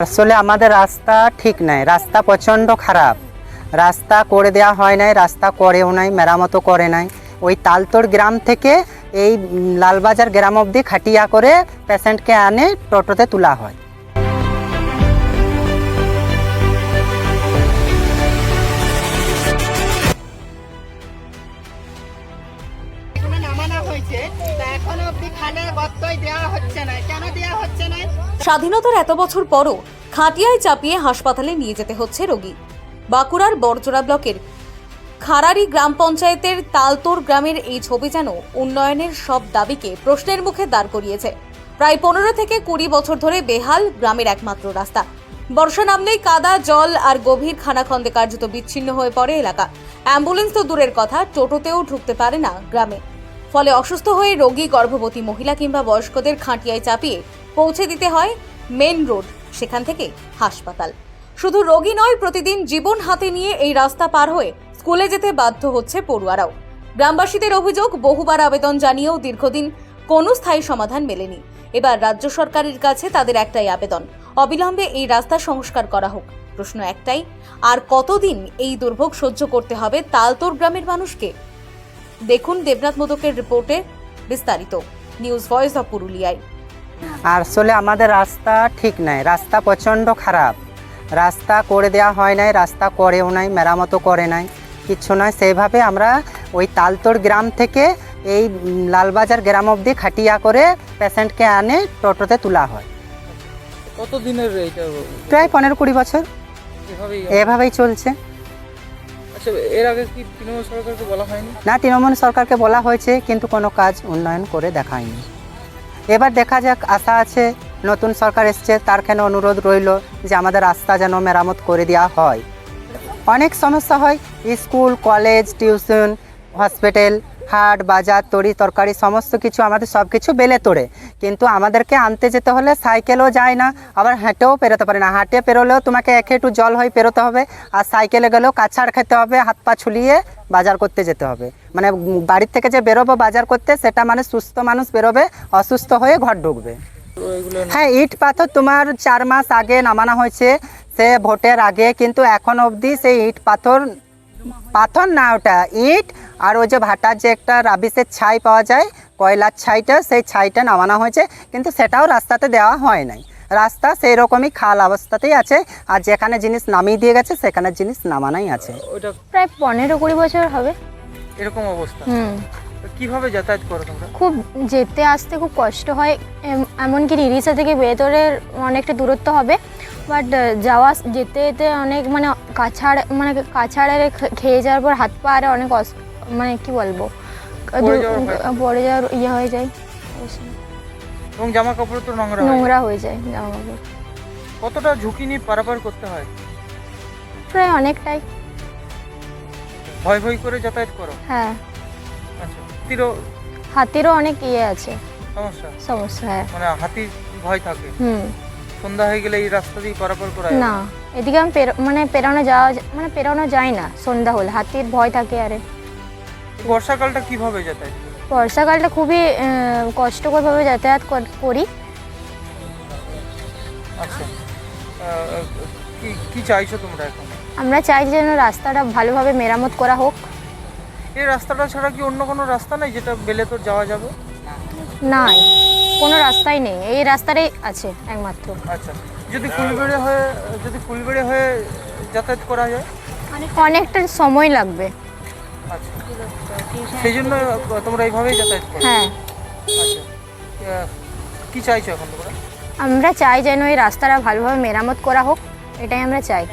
আসলে আমাদের রাস্তা ঠিক নাই, রাস্তা প্রচণ্ড খারাপ। রাস্তা করে দেওয়া হয় নাই, রাস্তা করেও নাই, মেরামতো করে নাই। ওই তালতোড় গ্রাম থেকে এই লালবাজার গ্রাম অবধি খাটিয়া করে পেশেন্টকে আনে টোটোতে তোলা হয়। স্বাধীনতার এত বছর পরও খাটিয়ায় চাপিয়ে হাসপাতালে নিয়ে যেতে হচ্ছে রোগী। বাঁকুড়ার বড়জোড়া ব্লকের খারারি গ্রাম পঞ্চায়েতের তালতোড় গ্রামের এই ছবি যেন উন্নয়নের সব দাবিকে প্রশ্নের মুখে দাঁড় করিয়েছে। প্রায় 15 থেকে 20 বছর ধরে বেহাল গ্রামের একমাত্র রাস্তা। বর্ষা নামলেই কাদা, জল আর গভীর খানাখন্দে কার্যত বিচ্ছিন্ন হয়ে পড়ে এলাকা। অ্যাম্বুলেন্স তো দূরের কথা, টোটোতেও ঢুকতে পারে না গ্রামে। ফলে অসুস্থ হয়ে রোগী, গর্ভবতী মহিলা কিংবা বয়স্কদের খাটিয়ায় চাপিয়ে পৌঁছে দিতে হয় মেন রোড, সেখান থেকে হাসপাতাল। শুধু রোগী নয়, প্রতিদিন জীবন হাতে নিয়ে এই রাস্তা পার হয়ে স্কুলে যেতে বাধ্য হচ্ছে পড়ুয়ারাও। গ্রামবাসীদের অভিযোগ, বহুবার আবেদন জানিয়েও দীর্ঘদিন কোনো স্থায়ী সমাধান মেলেনি। এবার রাজ্য সরকারের কাছে তাদের একটাই আবেদন, অবিলম্বে এই রাস্তা সংস্কার করা হোক। প্রশ্ন একটাই, আর কতদিন এই দুর্ভোগ সহ্য করতে হবে তালতোড় গ্রামের মানুষকে? দেখুন দেবনাথ মোদকের রিপোর্টে বিস্তারিত। নিউজ ভয়েস অফ পুরুলিয়ায়। আর আসলে আমাদের রাস্তা ঠিক নাই, রাস্তা প্রচণ্ড খারাপ। রাস্তা করে দেওয়া হয় নাই, রাস্তা করেও নাই, মেরামতো করে নাই, কিচ্ছু নয়। সেইভাবে আমরা ওই তালতোড় গ্রাম থেকে এই লালবাজার গ্রাম অবধি খাটিয়া করে পেশেন্টকে আনে টোটোতে তোলা হয়। কতদিনের এইটা? প্রায় 15-20 বছর এভাবেই চলছে। আচ্ছা, এর আগে কি তৃণমূল সরকারকে বলা হয়নি? না, তৃণমূল সরকারকে বলা হয়েছে, কিন্তু কোনো কাজ উন্নয়ন করে দেখায়নি। এবার দেখা যাক, আশা আছে নতুন সরকার এসছে, তার কেন অনুরোধ রইল যে আমাদের রাস্তা যেন মেরামত করে দেওয়া হয়। অনেক সমস্যা হয়, স্কুল, কলেজ, টিউশন, হসপিটাল, হাট, বাজার, তরি তরকারি সমস্ত কিছু, আমাদের সব কিছু বেলে তোড়ে। কিন্তু আমাদেরকে আনতে যেতে হলে সাইকেলও যায় না, আবার হেঁটেও পেরোতে পারে না। হাঁটে পেরোলেও তোমাকে একটু জল হয়ে পেরোতে হবে, আর সাইকেলে গেলেও কাছাড় খেতে হবে, হাত পা ছুলিয়ে বাজার করতে যেতে হবে। মানে বাড়ির থেকে যে বেরোবো বাজার করতে, সেটা মানে সুস্থ মানুষ বেরোবে, অসুস্থ হয়ে ঘর ঢুকবে। হ্যাঁ, ইট পাথর তোমার 4 মাস আগে নামানো হয়েছে, সে ভোটের আগে, কিন্তু এখন অবধি সেই ইট পাথর না, ওটা ইট আর ওই যে ভাটার যে একটা রাবিসের ছাই পাওয়া যায়, কয়লার ছাইটা, সেই ছাইটা নামানো হয়েছে, কিন্তু সেটাও রাস্তাতে দেওয়া হয় নাই। রাস্তা সেই রকমই খাল অবস্থাতেই আছে, আর যেখানে জিনিস নামিয়ে দিয়ে গেছে সেখানে জিনিস নামানোই আছে। ওটা প্রায় 15-20 বছর হবে এরকম অবস্থা। কিভাবে যাতায়াত করো তোমরা? খুব যেতে আসতে খুব কষ্ট হয়, এমনকি রিরিসা থেকে বেতরের অনেকটা দূরত্ব হবে, বাট যেতে যেতে অনেক মানে কাছাড়ে খেয়ে যাওয়ার পর হাত পা আরে অনেক মানে কি বলবো, পড়ে যাওয়ার ইয়ে হয়ে যায়, এবং জামা কাপড় তো নোংরা হয়ে যায় জামা কাপড়। কতটা ঝুঁকি নিয়ে পারাপার করতে হয়? প্রায় অনেকটাই। ভয় করে যাতায়াত করো? হ্যাঁ। আচ্ছা, হাতিরও অনেক ইয়ে আছে, সমস্যা। হ্যাঁ, মানে হাতির ভয় থাকে। সন্ধ্যা হয়ে গেলে এই রাস্তা দিয়ে পারাপার করা না, এদিকে আমি পেরোনো যায় না সন্ধ্যা হলে, হাতির ভয় থাকে। আরে বর্ষাকালটা কিভাবে যাতায়াত? বর্ষাকালটা খুবই কষ্টকরভাবে যাতায়াত করি। আচ্ছা, কি চাইছো তোমরা এখন? আমরা চাই যেন রাস্তাটা ভালোভাবে মেরামত করা হোক। এই রাস্তাটা ছাড়া কি অন্য কোনো রাস্তা নেই যেটা বেলেতোড় যাওয়া যাবে? না, কোনো রাস্তাই নেই, এই রাস্তাটাই আছে একমাত্র। আচ্ছা, যদি ফুলবেড়ে হয়ে যাতায়াত করা যায়? অনেকটা সময় লাগবে। আচ্ছা, সেই জন্য তোমরা এইভাবেই যাতায়াত করো? হ্যাঁ। আচ্ছা, কি চাইছো এখন তোমরা? আমরা চাই যেন এই রাস্তাটা ভালোভাবে মেরামত করা হোক, এটাই আমরা চাই।